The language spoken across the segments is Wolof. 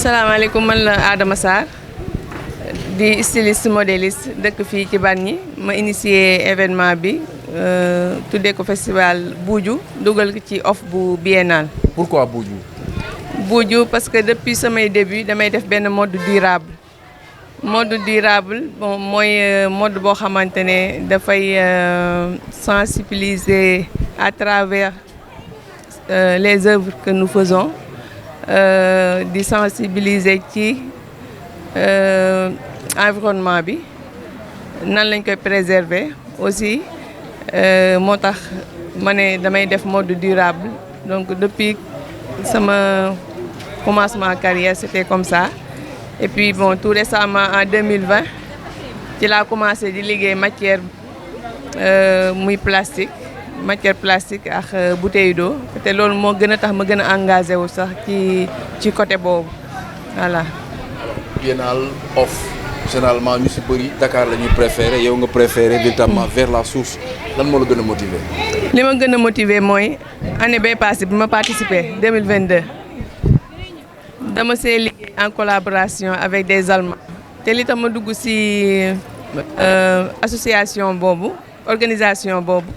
asalaamaaleykum man la Adama Sarr di styliste modéliste dëkk fii ci Bargny ma initié événement bi tuddee ko festival Buuju dugal ci offre bu biennale. Pourquoi Buuju? Buuju parce que depuis samay début damay def benn mode durable. Mode durable bon mooy mode boo xamante ne dafay sensibiliser à travers les œuvres que nous faisons. Di sensibiliser ci environnement bi nan lañ koy préserver aussi moo tax ma ne damay def mode durable donc depuis sama commencement carrière c'était comme ça et puis bon tout récemment en 2020 ci laa commencé di liggéey matière muy matière plastique ak bouteille d'eau te loolu moo gën a tax ma gën a engagé wu sax ci côté boobu voilà. Biennale off généralement ñu si bëri Dakar la ñuy préféré yow nga préféré véritablement vers la source lan moo la gën a motiver. li ma gën a motiver mooy année bay passé bi ma participé 2022 dama see liggéey en collaboration avec des Allemands te li tax ma dugg si association boobu organisation boobu.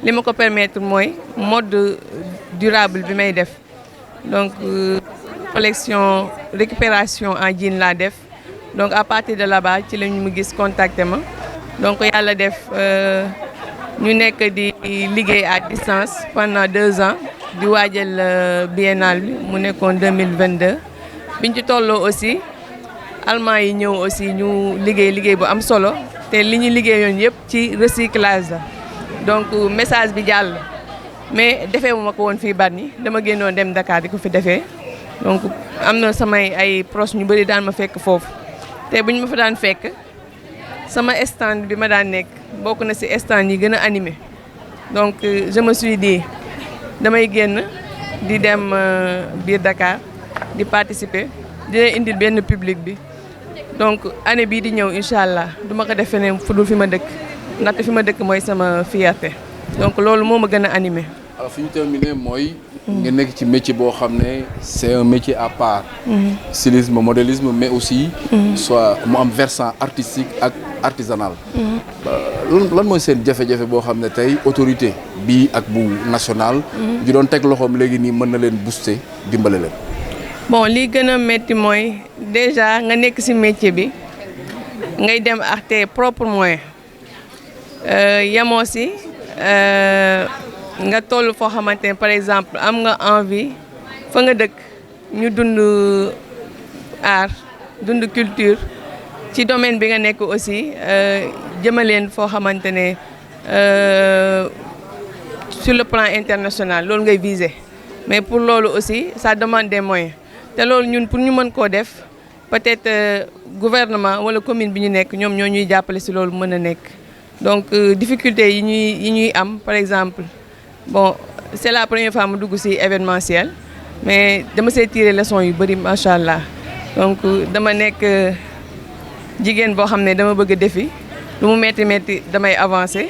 li ma ko permettre mooy mode durable bi may def donc collection récupération en jean laa def donc à partir de là-bas ci la ñu mu gis contacté ma donc yàlla def ñu nekk di liggéey à distance pendant 2 ans di waajal biennale bi mu nekkoon 2022 biñ ci tolloo aussi allemand yi ñëw aussi ñu liggéey bu am solo te li ñu liggéeyoon yëpp ci recyclage la. donc message bi jàll mais defee wu ma ko woon fii Bargny dama génnoon dem Dakar di ko fi defee donc am na samay ay proches ñu bëri daan ma fekk foofu te bu ñu ma fa daan fekk sama stand bi ma daan nekk bokk na ci stand yi gën a animé donc je me suis dit damay génn di dem biir Dakar di participer dina indil benn public bi donc année bii di ñëw incha allah du ma ko defee ne fu dul fi ma dëkk. ndaxte fi ma dëkk mooy sama fierté donc loolu moo ma gën a animé. alors fi ñu terminé mooy. nga nekk ci métier boo xam ne c'est un métier à part. stylisme modélisme mais aussi. soit mu am versant artistique ak artisanal. lan mooy seen jafe-jafe boo xam ne tey autorité bii ak bu national. ju doon teg loxoom léegi nii mën na leen booster dimbale leen. bon li gën a métti mooy déjà nga nekk ci métier bi ngay dem ak tes propres moyens. yamoo si nga toll foo xamante ne par exemple am nga envie fa nga dëkk ñu dund art dund culture ci domaine bi nga nekk aussi jëmaleen foo xamante ne sur le plan international loolu ngay viser mais pour loolu aussi ça demande des moyens te loolu ñun pour ñu mën koo def peut-être gouvernement wala commune bi ñu nekk ñoom ñoo ñuy jàppale si loolu mën a nekk. donc difficulté yi ñuy am par exemple bon c'est la première fois mu dugg ci événementiel mais dama see tirer leçon yu bari macha allah donc dama nekk jigéen boo xam ne dama bëgg a défi lu mu metti damay avancer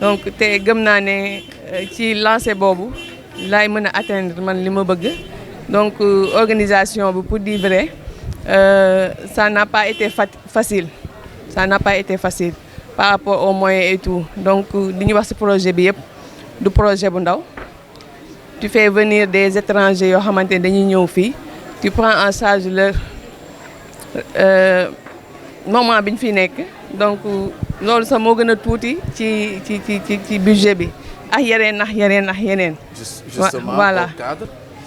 donc te gëm naa ne ci lancer boobu laay mën a atteindre man li ma bëgg donc organisation bi pour dire vrai ça n'a pas été facile par rapport aux moyens et tout donc li ñuy wax ci projet bi yëpp du projet bu ndaw tu fais venir des étrangers yoo xamante ne dañuy ñëw fii tu prends en charge leur moment bi ñu fiy nekk donc loolu sax moo gën a tuuti ci budget bi ak yeneen. justement voilà au cadre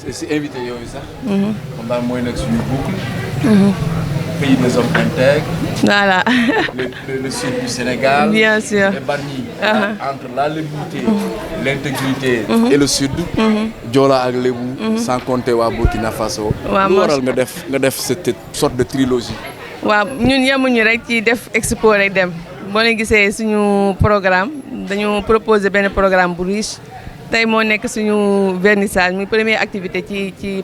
si invité yooyu sax. moom daal mooy nekk suñu boucle. Pays des hommes intègres. Voilà. Le sud du Sénégal. Bien sûr. Et Bargny. Entre la lébuté, l'intégrité et le sud. Joola ak Lébu. Sans compter waa Burkina Faso. waaw lu waral nga def cette sorte de trilogie. waaw ñun yemuñu rek ci def expo rek dem boo leen gisee suñu programme dañu proposer benn programme bu riche tey moo nekk suñu vernissage muy première activité ci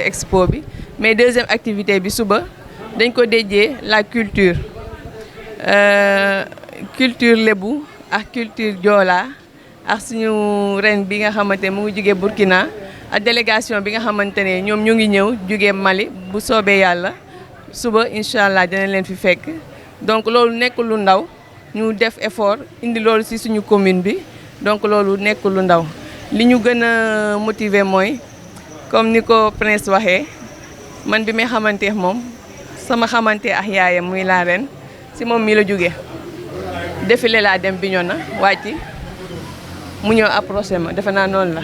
expo bi mais deuxième activité bi suba. dañ ko dédié la culture lébu ak culture joola ak suñu ren bi nga xamante mu ngi jógee Burkina ak délégation bi nga xamante ne ñoom ñu ngi ñëw jugee Mali bu soobee yàlla suba incha allah dinañ leen fi fekk donc loolu nekk lu ndaw ñu def effort indi loolu ci suñu commune bi donc loolu nekk lu ndaw li ñu gën a motiver mooy comme ni ko Prince waxee man bi may xamante moom sama xamante ak yaayam muy la reine ci moom mi la jógee défilé laa dem Bignona wàcc mu ñëw approché ma defe naa noonu la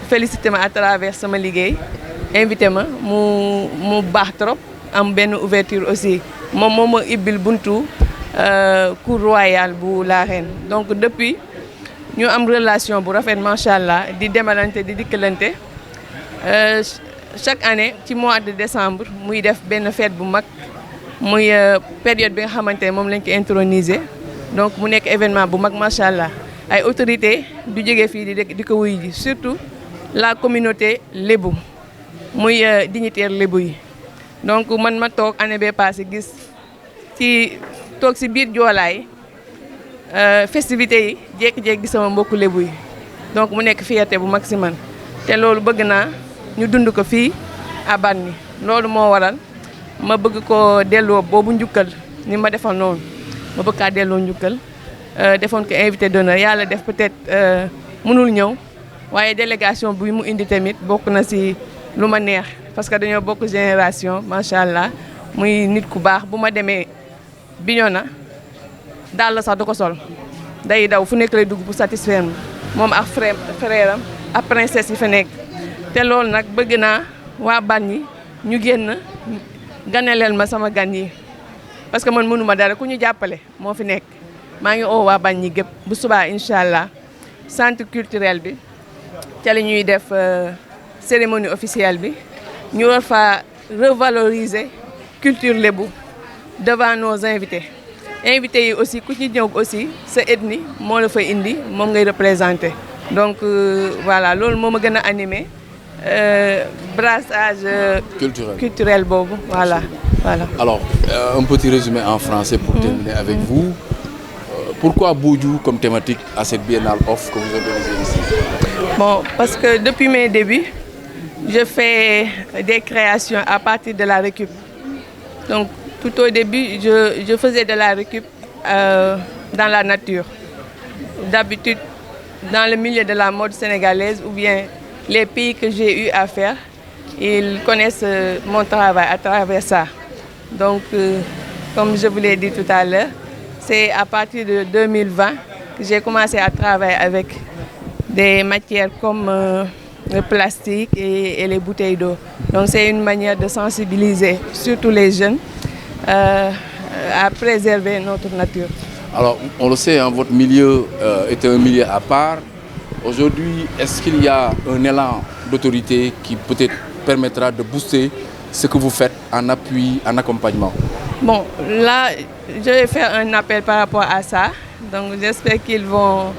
félicité ma à travers sama liggéey invité ma mu baax trop am benn ouverture aussi moom moo ma ibbil buntu cour royale bu la reine donc depuis ñu am relation bu rafet macha allah di demalante di dikkalante chaque année ci mois de décembre muy def benn fête bu mag muy période bi nga xamante ne moom lañ ko introniser donc mu nekk événement bu mag macha allah ay autorités du jóge fii di ko wuy ji surtout la communauté lébu muy dignitaire lébu yi donc man ma toog année bee passé gis ci toog si biir joolaay festivités yi jékki-jékki gi sama mbokku lébu yi donc mu nekk fierté bu mag si man te loolu bëgg naa ñu dund ko fii à Bargny loolu moo waral ma bëgg ko delloo boobu njukkal ni ma defal noonu ma bëgg kaa delloo njukkal defoon ko invité d'honneur yàlla def peut-être mënul ñëw waaye délégation bi mu indi tamit bokk na si lu ma neex parce que dañoo bokk génération macha allah muy nit ku baax bu ma demee Bignona daal la sax du ko sol day daw fu nekk lay dugg pour satisfaire moom ak frère am ak princesse yi fa nekk te loolu nag bëgg naa waa Bargny ñu génn ganeleel ma sama gan yi parce que man mënuma dara ku ñu jàppale moo fi nekk maa ngi oo waa Bargny gépp bu subaa incha allah centre culturel bi ca la ñuy def cérémonie officielle bi ñu war fa revaloriser culture lébu devant nos invités yi aussi ku ci ñëw aussi sa ethnie moo la fa indi moom ngay représenter donc voilà loolu moo ma gën a animé brassage culturel boobu voilà. Alors un petit résumé en français pour terminer avec vous. Pourquoi Buju comme thématique à cette biennale off que vous organisez ici? Bon, parce que depuis mes débuts, je fais des créations à partir de la récup. Donc tout au début, je faisais de la récup dans la nature. D'habitude, dans le milieu de la mode sénégalaise ou bien les pays que j'ai eu à faire, ils connaissent mon travail à travers ça. Donc, comme je vous l'ai dit tout à l'heure, c'est à partir de 2020 que j'ai commencé à travailler avec des matières comme le plastique et les bouteilles d'eau. Donc c'est une manière de sensibiliser surtout les jeunes à préserver notre nature. Alors on le sait, hein, votre milieu est un milieu à part. Aujourd'hui, est-ce qu'il y a un élan d'autorité qui peut-être permettra de booster ce que vous faites en appui, en accompagnement? Bon, là, je vais faire un appel par rapport à ça. Donc, j'espère qu'ils vont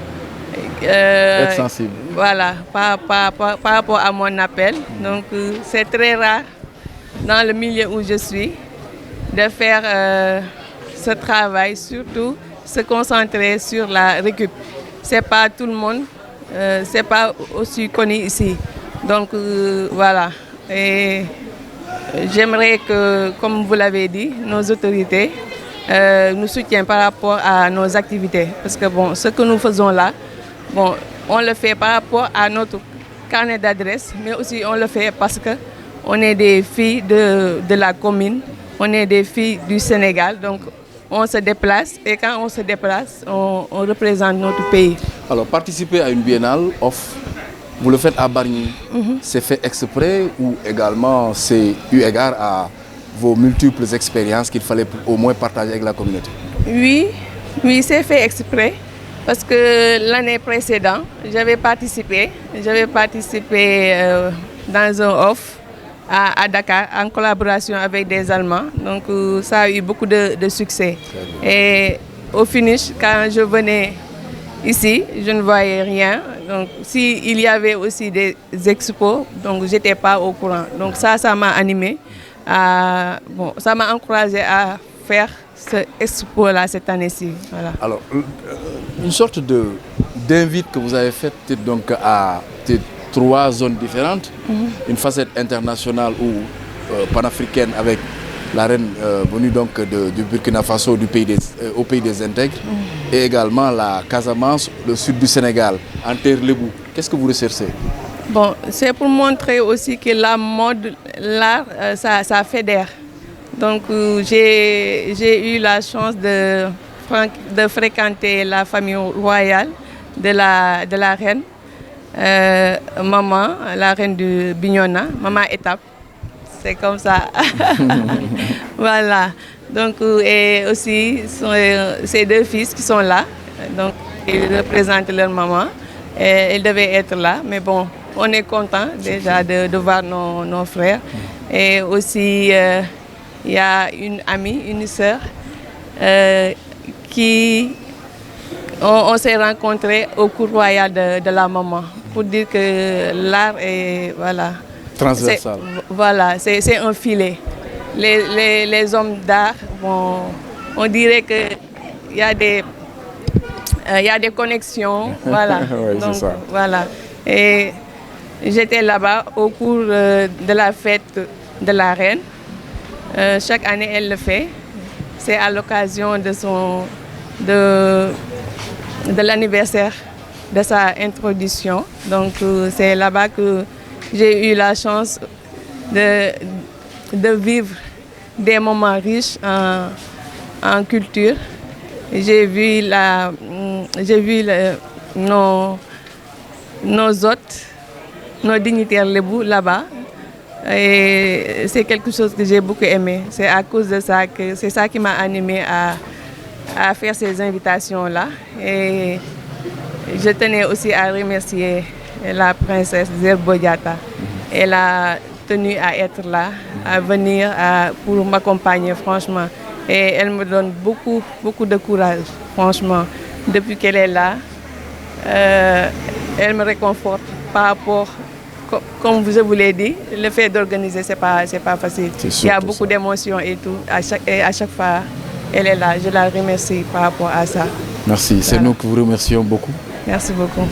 être sensibles. Voilà, par rapport à mon appel. Donc, c'est très rare dans le milieu où je suis de faire ce travail, surtout se concentrer sur la récup. C'est pas tout le monde, c'est pas aussi connu ici. Donc, voilà. Et j'aimerais que, comme vous l'avez dit, nos autorités nous soutiennent par rapport à nos activités. Parce que bon, ce que nous faisons là, bon, on le fait par rapport à notre carnet d'adresse, mais aussi on le fait parce qu'on est des filles de la commune, on est des filles du Sénégal, donc on se déplace et quand on se déplace, on représente notre pays. Alors, participer à une biennale off, vous le faites à Bargny, c'est fait exprès ou également c'est eu égard à vos multiples expériences qu'il fallait au moins partager avec la communauté? Oui, c'est fait exprès parce que l'année précédente, j'avais participé dans un off à Dakar en collaboration avec des Allemands. Donc ça a eu beaucoup de succès. Et au finish, quand je venais ici, je ne voyais rien. Donc, s'il y avait aussi des expos, donc je n'étais pas au courant. Donc, ça m'a animé. Ça m'a encouragé à faire ce expo-là cette année-ci. Voilà. Alors, une sorte d'invite que vous avez faite donc 3 zones différentes. Une facette internationale ou panafricaine avec la reine venue donc du Burkina Faso, au pays des intègres, et également la Casamance, le sud du Sénégal, en terre lébou. Qu'est-ce que vous recherchez? Bon, c'est pour montrer aussi que la mode, l'art, ça fédère. Donc j'ai eu la chance de fréquenter la famille royale de la reine, maman, la reine de Bignona, maman Étape. C'est comme ça. Voilà. Donc, et aussi ces 2 fils qui sont là. Donc, ils représentent leur maman. Et ils devaient être là. Mais bon, on est content déjà de voir nos frères. Et aussi, il y a une amie, une sœur, qui... On s'est rencontrés au cours royal de la maman. Pour dire que l'art est... Voilà. Transversal. Voilà, c'est un filet. Les hommes d'art, on dirait qu'il y a des connexions. Voilà. Oui, c'est ça. Voilà. Et j'étais là-bas au cours de la fête de la reine. Chaque année, elle le fait. C'est à l'occasion de l'anniversaire de sa introduction. Donc, c'est là-bas que j'ai eu la chance de vivre des moments riches en culture. J'ai vu nos hôtes, nos dignitaires lébou là-bas. Et c'est quelque chose que j'ai beaucoup aimé. C'est à cause de ça que c'est ça qui m'a animée à faire ces invitations-là. Et je tenais aussi à remercier la princesse Zerbo Diatta. Elle a tenu à être là, à venir pour m'accompagner, franchement. Et elle me donne beaucoup, beaucoup de courage, franchement. Depuis qu'elle est là, elle me réconforte par rapport, comme je vous l'ai dit, le fait d'organiser, c'est pas facile. Il y a beaucoup d'émotions et tout. Et à chaque fois, elle est là. Je la remercie par rapport à ça. Merci. C'est nous qui vous remercions beaucoup. Merci beaucoup.